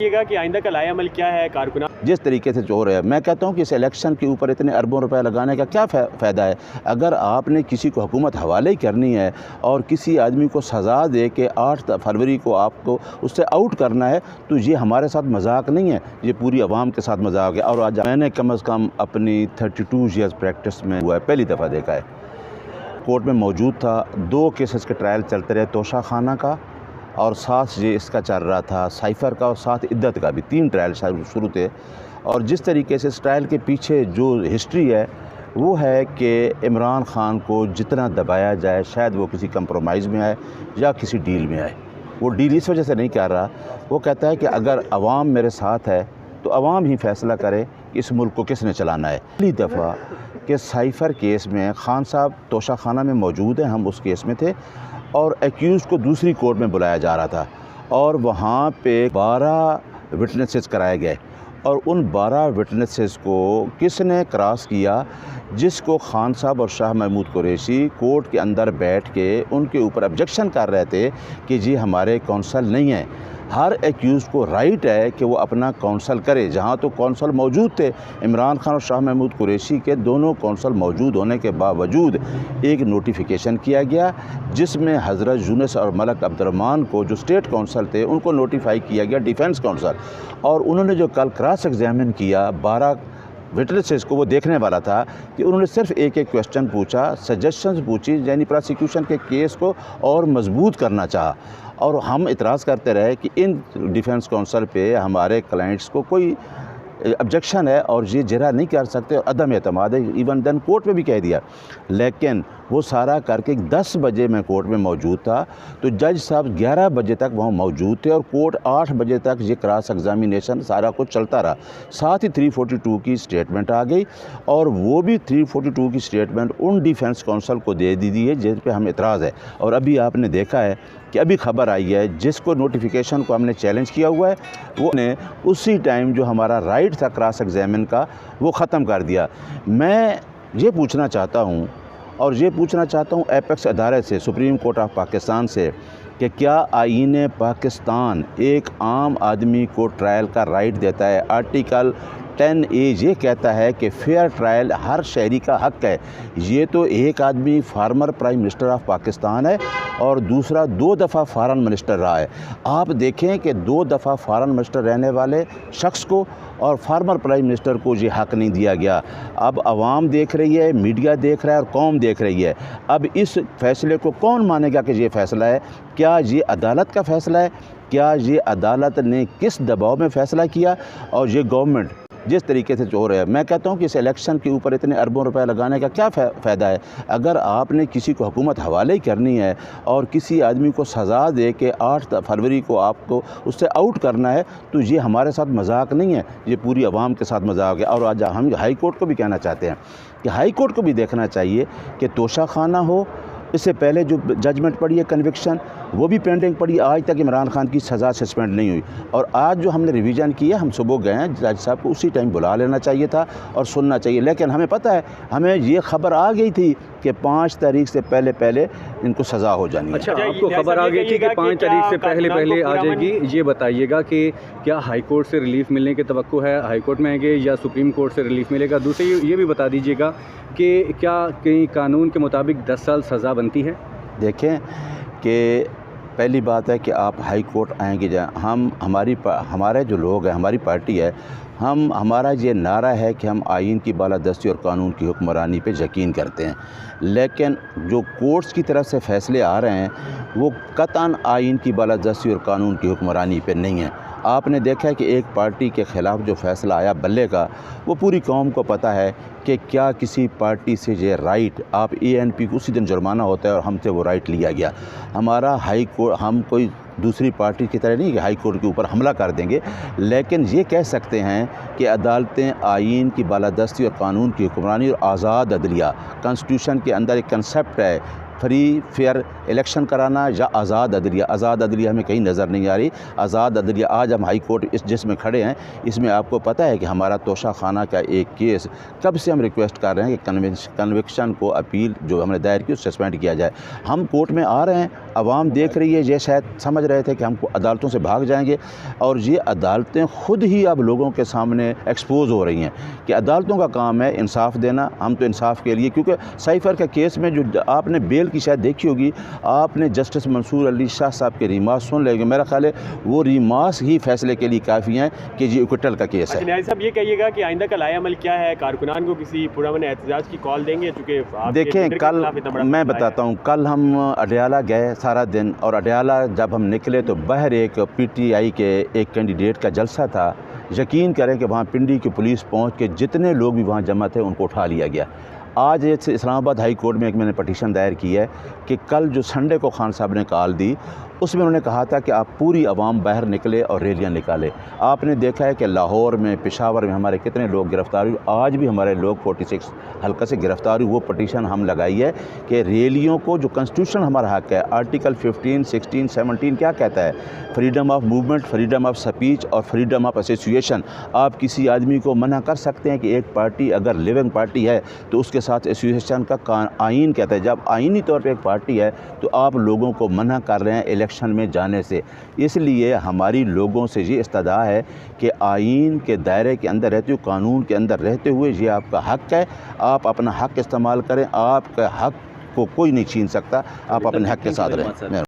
कि आइंदा का लाया अमल क्या है कारकुना? जिस तरीके से चोर है, मैं कहता हूँ कि इस इलेक्शन के ऊपर इतने अरबों रुपए लगाने का क्या फ़ायदा है। अगर आपने किसी को हुकूमत हवाले ही करनी है और किसी आदमी को सज़ा दे के 8 फरवरी को आपको उससे आउट करना है, तो ये हमारे साथ मजाक नहीं है, ये पूरी आवाम के साथ मजाक है। और आज मैंने कम अज़ कम अपनी 32 ईयर्स प्रैक्टिस में हुआ है, पहली दफ़ा देखा है। कोर्ट में मौजूद था, 2 केसेस के ट्रायल चलते रहे, तोशा खाना का और साथ ये इसका चल रहा था साइफ़र का और साथ इद्दत का भी, 3 ट्रायल शुरू थे। और जिस तरीके से इस ट्रायल के पीछे जो हिस्ट्री है वो है कि इमरान ख़ान को जितना दबाया जाए शायद वो किसी कंप्रोमाइज़ में आए या किसी डील में आए। वो डील इस वजह से नहीं कर रहा, वो कहता है कि अगर अवाम मेरे साथ है तो अवाम ही फ़ैसला करे कि इस मुल्क को किसने चलाना है। पहली दफ़ा कि साइफ़र केस में खान साहब तोशा खाना में मौजूद हैं, हम उस केस में थे और एक्यूज़ को दूसरी कोर्ट में बुलाया जा रहा था और वहाँ पे 12 विटनेसेस कराए गए और उन 12 विटनेसेस को किसने क्रॉस किया, जिसको खान साहब और शाह महमूद कुरैशी कोर्ट के अंदर बैठ के उनके ऊपर ऑब्जेक्शन कर रहे थे कि जी हमारे कौंसल नहीं है। हर एक्यूज़ को राइट है कि वो अपना कौंसल करे। जहाँ तो कौंसल मौजूद थे, इमरान खान और शाह महमूद कुरैशी के दोनों कौंसल मौजूद होने के बावजूद एक नोटिफिकेशन किया गया जिसमें हज़रत यूनुस और मलक अब्दुर्रहमान को जो स्टेट कौंसल थे उनको नोटिफाई किया गया डिफेंस कौंसल। और उन्होंने जो कल क्रॉस एग्जामिन किया 12 विटनेसेस को, वो देखने वाला था कि उन्होंने सिर्फ एक क्वेश्चन पूछा, सजेशंस पूछी, यानी प्रोसिक्यूशन के केस को और मजबूत करना चाहा। और हम इतराज़ करते रहे कि इन डिफेंस कौंसल पे हमारे क्लाइंट्स को कोई ऑब्जेक्शन है और ये जरा नहीं कर सकते और अदम एतमाद है। इवन देन कोर्ट में भी कह दिया, लेकिन वो सारा करके 10 बजे मैं कोर्ट में मौजूद था तो जज साहब 11 बजे तक वहाँ मौजूद थे और कोर्ट 8 बजे तक ये क्रॉस एग्जामिनेशन सारा कुछ चलता रहा। साथ ही 342 की स्टेटमेंट आ गई और वो भी 342 की स्टेटमेंट उन डिफेंस कौंसल को दे दी है जिस पे हमें इतराज़ है। और अभी आपने देखा है कि अभी खबर आई है जिसको नोटिफिकेशन को हमने चैलेंज किया हुआ है वो ने उसी टाइम जो हमारा राइट था क्रॉस एग्जामिन का वो ख़त्म कर दिया। मैं ये पूछना चाहता हूँ और ये पूछना चाहता हूँ एपेक्स अदालत से, सुप्रीम कोर्ट ऑफ पाकिस्तान से, कि क्या आईन पाकिस्तान एक आम आदमी को ट्रायल का राइट देता है? आर्टिकल 10A ये कहता है कि फेयर ट्रायल हर शहरी का हक़ है। ये तो एक आदमी farmer prime minister of Pakistan है और दूसरा 2 दफ़ा फॉरेन मिनिस्टर रहा है। आप देखें कि 2 दफ़ा फॉरेन मिनिस्टर रहने वाले शख्स को और फार्मर प्राइम मिनिस्टर को ये हक़ नहीं दिया गया। अब आवाम देख रही है, मीडिया देख रहा है और कौम देख रही है। अब इस फैसले को कौन मानेगा कि ये फ़ैसला है? क्या ये अदालत का फ़ैसला है? क्या ये अदालत ने किस दबाव में फ़ैसला किया? और ये गवर्नमेंट जिस तरीके से चोर है, मैं कहता हूँ कि इस इलेक्शन के ऊपर इतने अरबों रुपए लगाने का क्या फ़ायदा है। अगर आपने किसी को हुकूमत हवाले ही करनी है और किसी आदमी को सज़ा दे के 8 फरवरी को आपको उससे आउट करना है, तो ये हमारे साथ मजाक नहीं है, ये पूरी आवाम के साथ मजाक है। और आज हम हाई कोर्ट को भी कहना चाहते हैं कि हाई कोर्ट को भी देखना चाहिए कि तोशा खाना हो, इससे पहले जो जजमेंट पड़ी है कन्विक्शन वो भी पेंडिंग पड़ी, आज तक इमरान खान की सज़ा सस्पेंड नहीं हुई। और आज जो हमने रिवीजन किया, हम सुबह गए हैं, जज साहब को उसी टाइम बुला लेना चाहिए था और सुनना चाहिए। लेकिन हमें पता है, हमें ये खबर आ गई थी कि 5 तारीख से पहले इनको सज़ा हो जानी है। अच्छा, आपको खबर आ गई थी कि 5 तारीख से पहले आ जाएगी। ये बताइएगा कि क्या हाई कोर्ट से रिलीफ मिलने की तवक्को है? हाई कोर्ट में आएंगे या सुप्रीम कोर्ट से रिलीफ मिलेगा? दूसरे ये भी बता दीजिएगा कि क्या कहीं कानून के मुताबिक 10 साल सज़ा बनती है? देखें कि पहली बात है कि आप हाई कोर्ट आएंगे, हम हमारे जो लोग हैं, हमारी पार्टी है, हमारा ये नारा है कि हम आइन की बालादस्ती और कानून की हुक्मरानी पे यकीन करते हैं। लेकिन जो कोर्ट्स की तरफ से फ़ैसले आ रहे हैं वो कतई आइन की बालादस्ती और कानून की हुक्मरानी पे नहीं है। आपने देखा है कि एक पार्टी के ख़िलाफ़ जो फ़ैसला आया बल्ले का, वो पूरी कौम को पता है कि क्या किसी पार्टी से ये राइट, आप ANP को उसी दिन जुर्माना होता है और हमसे वो राइट लिया गया। हमारा हाई कोर्ट, हम कोई दूसरी पार्टी की तरह नहीं कि हाई कोर्ट के ऊपर हमला कर देंगे, लेकिन ये कह सकते हैं कि अदालतें आइन की बालादस्ती और कानून की हुक्मरानी और आज़ाद अदलिया, कॉन्स्टिट्यूशन के अंदर एक कंसेप्ट है फ्री फेयर इलेक्शन कराना या आज़ाद अदलिया। आज़ाद अदलिया हमें कहीं नज़र नहीं आ रही। आज़ाद अदलिया आज हम हाई कोर्ट जिसमें खड़े हैं, इसमें आपको पता है कि हमारा तोशा खाना का एक केस कब से हम रिक्वेस्ट कर रहे हैं कि कन्विक्शन को अपील जो हमने दायर की सस्पेंड किया जाए। हम कोर्ट में आ रहे हैं आवाम देख रही है, ये शायद समझ रहे थे कि हमको अदालतों से भाग जाएंगे, और ये अदालतें ख़ुद ही अब लोगों के सामने एक्सपोज हो रही हैं कि अदालतों का काम है इंसाफ देना। हम तो इंसाफ के लिए, क्योंकि साइफ़र के केस में जो आपने बेल की शायद देखी होगी, आपने जस्टिस मंसूर अली शाह साहब के रिमार्क्स सुन लेंगे, मेरा ख्याल है वो रिमार्क्स ही फैसले के लिए काफ़ी हैं कि ये इक्विटल का केस है। न्याय साहब, ये कहिएगा कि आइंदा का लाया अमल क्या है? कारकुनान को किसी पुरअमन एहतजाज की कॉल देंगे? चूँकि देखें, कल मैं बताता हूँ, कल हम अडयाला गए सारा दिन, और अडयाला जब हम निकले तो बाहर एक PTI के एक कैंडिडेट का जलसा था। यकीन करें कि वहाँ पिंडी की पुलिस पहुँच के जितने लोग भी वहाँ जमा थे उनको उठा लिया गया। आज इस्लामाबाद हाई कोर्ट में एक मैंने पटिशन दायर की है कि कल जो संडे को खान साहब ने कॉल दी, उसमें उन्होंने कहा था कि आप पूरी आवाम बाहर निकले और रैलियां निकाले। आपने देखा है कि लाहौर में, पेशावर में हमारे कितने लोग गिरफ़्तार हुए, आज भी हमारे लोग 46 हल्का से गिरफ़्तार हुए। वो पटिशन हम लगाई है कि रैलियों को, जो कॉन्स्टिट्यूशन हमारा हक़ है, आर्टिकल 15, 16, 17 क्या कहता है, freedom of movement, freedom of speech और फ्रीडम ऑफ एसोसिएशन। आप किसी आदमी को मना कर सकते हैं कि एक पार्टी अगर लिविंग पार्टी है तो उसके साथ एसोसिएशन का आइन कहता है। जब आइनी तौर पर एक पार्टी है तो आप लोगों को मना कर रहे हैं इलेक्शन में जाने से। इसलिए हमारी लोगों से ये इस्तदा है कि आइन के दायरे के अंदर रहते हुए, कानून के अंदर रहते हुए, ये आपका हक़ है, आप अपना हक़ इस्तेमाल करें। आपके हक़ को कोई नहीं छीन सकता, आप अपने हक़ के साथ रहें।